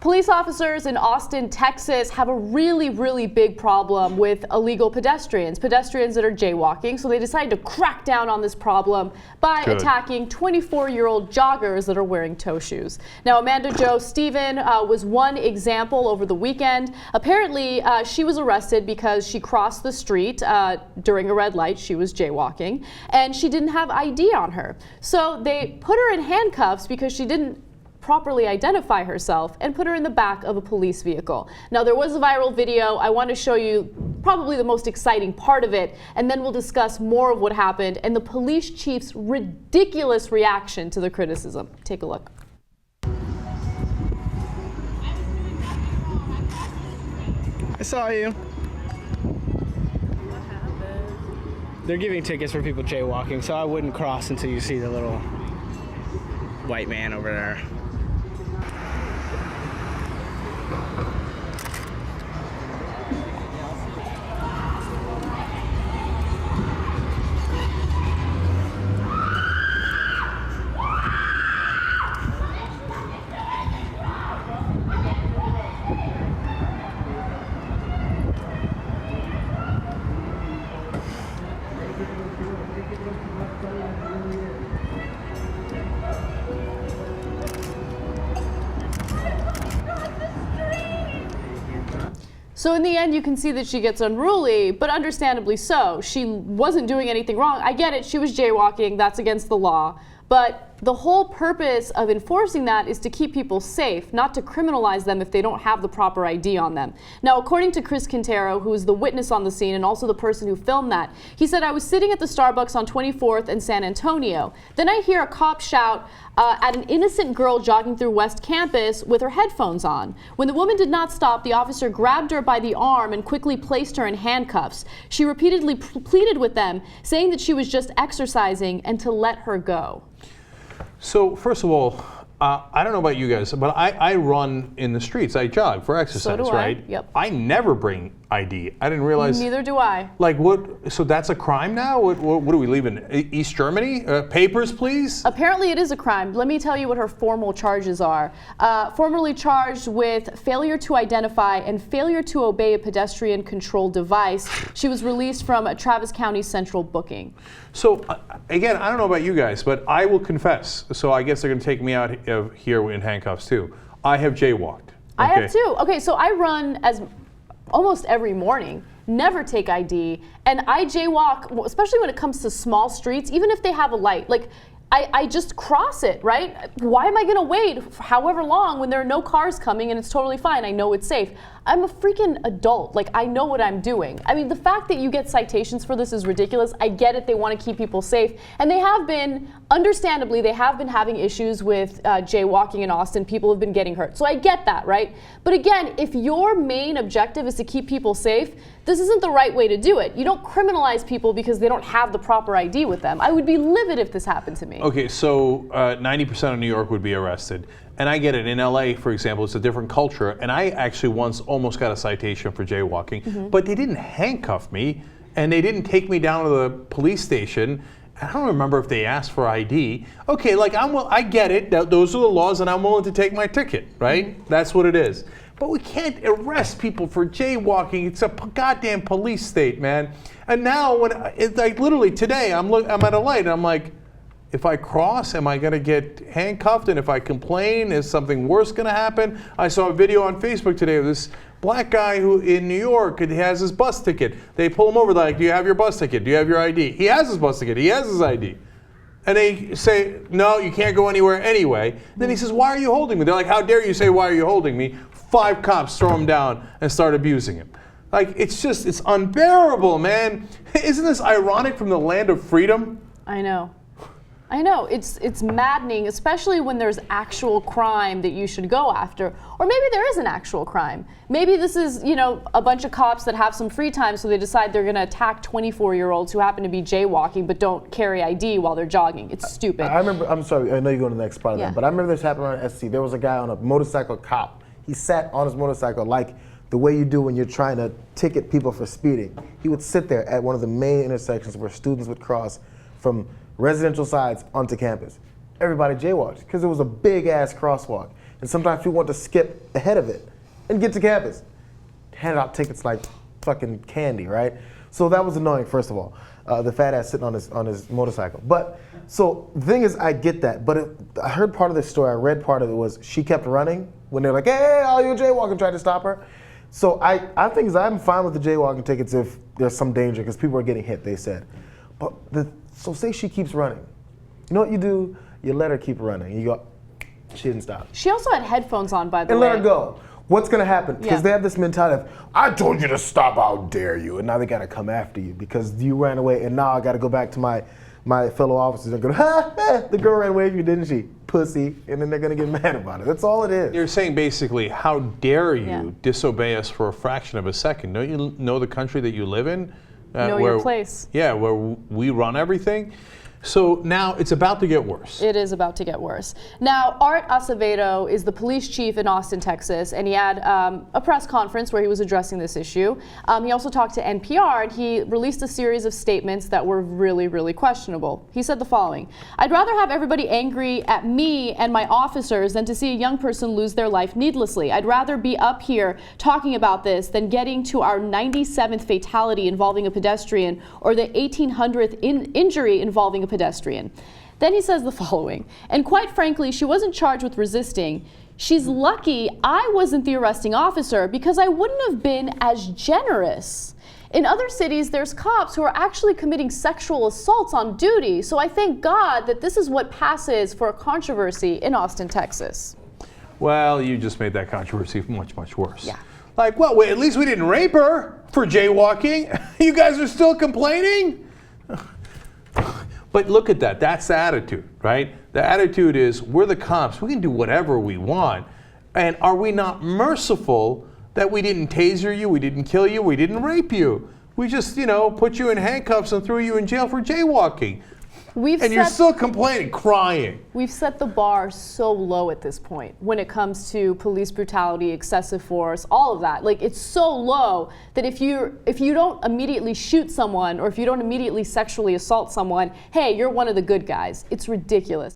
Police officers in Austin, Texas have a really big problem with illegal pedestrians that are jaywalking. So they decided to crack down on this problem by attacking 24-year-old joggers that are wearing toe shoes. Now, Amanda Jo Stephen was one example over the weekend. Apparently, she was arrested because she crossed the street during a red light. She was jaywalking, and she didn't have ID on her. So they put her in handcuffs because she didn't properly identify herself and put her in the back of a police vehicle. Now, there was a viral video. I want to show you probably the most exciting part of it, and then we'll discuss more of what happened and the police chief's ridiculous reaction to the criticism. Take a look. I saw you. What happened? They're giving tickets for people jaywalking, so I wouldn't cross until you see the little white man over there. So in the end, you can see that she gets unruly, but understandably so. She wasn't doing anything wrong. I get it, she was jaywalking, that's against the law. But the whole purpose of enforcing that is to keep people safe, not to criminalize them if they don't have the proper ID on them. Now, according to Chris Quintero, who is the witness on the scene and also the person who filmed that, he said, "I was sitting at the Starbucks on 24th and San Antonio. Then I hear a cop shout at an innocent girl jogging through West Campus with her headphones on. When the woman did not stop, the officer grabbed her by the arm and quickly placed her in handcuffs. She repeatedly pleaded with them, saying that she was just exercising and to let her go." So first of all, I don't know about you guys, but I run in the streets. I jog for exercise, So do I. right? Yep. I never bring ID. I didn't realize. Neither do I. Like what? So that's a crime now? What are we leaving? East Germany? Papers, please? Apparently it is a crime. Let me tell you what her formal charges are. Formerly charged with failure to identify and failure to obey a pedestrian control device. She was released from a Travis County Central booking. So again, I don't know about you guys, but I will confess. So I guess they're going to take me out of here in handcuffs too. I have jaywalked. I have too. Okay, so I run as almost every morning, never take ID, and I jaywalk, especially when it comes to small streets, even if they have a light. Like, I just cross it, right? Why am I gonna wait for however long when there are no cars coming and it's totally fine? I know it's safe. I'm a freaking adult. Like, I know what I'm doing. I mean, the fact that you get citations for this is ridiculous. I get it, they want to keep people safe. And they have been, understandably, they have been having issues with jaywalking in Austin. People have been getting hurt. So I get that, right? But again, if your main objective is to keep people safe, this isn't the right way to do it. You don't criminalize people because they don't have the proper ID with them. I would be livid if this happened to me. Okay, so 90% of New York would be arrested. And I get it. In LA, for example, it's a different culture. And I actually once almost got a citation for jaywalking, but they didn't handcuff me and they didn't take me down to the police station. I don't remember if they asked for ID. Okay, like I get it. Those are the laws and I'm willing to take my ticket, right? That's what it is. But we can't arrest people for jaywalking. It's a goddamn police state, man. And now, it's like literally today, I'm at a light and I'm like, if I cross, am I going to get handcuffed? And if I complain, is something worse going to happen? I saw a video on Facebook today of this black guy who in New York, he has his bus ticket. They pull him over, they're like, do you have your bus ticket? Do you have your ID? He has his bus ticket. He has his ID. And they say, no, you can't go anywhere anyway. Then he says, why are you holding me? They're like, how dare you say, why are you holding me? 5 cops throw him down and start abusing him. Like, it's unbearable, man. Isn't this ironic from the land of freedom? I know. It's maddening, especially when there's actual crime that you should go after. Or maybe there is an actual crime. Maybe this is, a bunch of cops that have some free time, so they decide they're going to attack 24-year-olds who happen to be jaywalking but don't carry ID while they're jogging. It's stupid. I'm sorry, I know you're going to the next part of that, but I remember this happened on SC. There was a guy on a motorcycle cop. He sat on his motorcycle like the way you do when you're trying to ticket people for speeding. He would sit there at one of the main intersections where students would cross from residential sides onto campus. Everybody jaywalked because it was a big ass crosswalk. And sometimes people want to skip ahead of it and get to campus. Hand out tickets like fucking candy, right? So that was annoying, first of all. The fat ass sitting on his motorcycle. But, so the thing is, I get that. But I heard part of this story, I read part of it was she kept running when they're like, hey, all you jaywalking, tried to stop her. So I think I'm fine with the jaywalking tickets if there's some danger, because people are getting hit, they said. But, so say she keeps running. You know what you do? You let her keep running. You go, she didn't stop. She also had headphones on, by the and way. let her go. What's gonna happen? Because Yeah. they have this mentality of, I told you to stop, how dare you? And now they gotta come after you because you ran away, and now I gotta go back to my fellow officers and go, ha, ha, the girl ran away from you, didn't she? Pussy. And then they're gonna get mad about it. That's all it is. You're saying basically, how dare you Yeah. disobey us for a fraction of a second? Don't you know the country that you live in? Know your place. Yeah, where we run everything. So now it's about to get worse. It is about to get worse. Now, Art Acevedo is the police chief in Austin, Texas, and he had a press conference where he was addressing this issue. He also talked to NPR, and he released a series of statements that were really, really questionable. He said the following: I'd rather have everybody angry at me and my officers than to see a young person lose their life needlessly. I'd rather be up here talking about this than getting to our 97th fatality involving a pedestrian or the 1800th injury involving a pedestrian. Then he says the following, and quite frankly, she wasn't charged with resisting. She's lucky I wasn't the arresting officer because I wouldn't have been as generous. In other cities, there's cops who are actually committing sexual assaults on duty, so I thank God that this is what passes for a controversy in Austin, Texas. Well, you just made that controversy much, much worse. Yeah. Like, well, wait, at least we didn't rape her for jaywalking. You guys are still complaining? But look at that. That's the attitude, right? The attitude is, we're the cops. We can do whatever we want. And are we not merciful that we didn't taser you, we didn't kill you, we didn't rape you? We just, put you in handcuffs and threw you in jail for jaywalking. And you're still complaining, crying. We've set the bar so low at this point when it comes to police brutality, excessive force, all of that. Like, it's so low that if you don't immediately shoot someone or if you don't immediately sexually assault someone, hey, you're one of the good guys. It's ridiculous.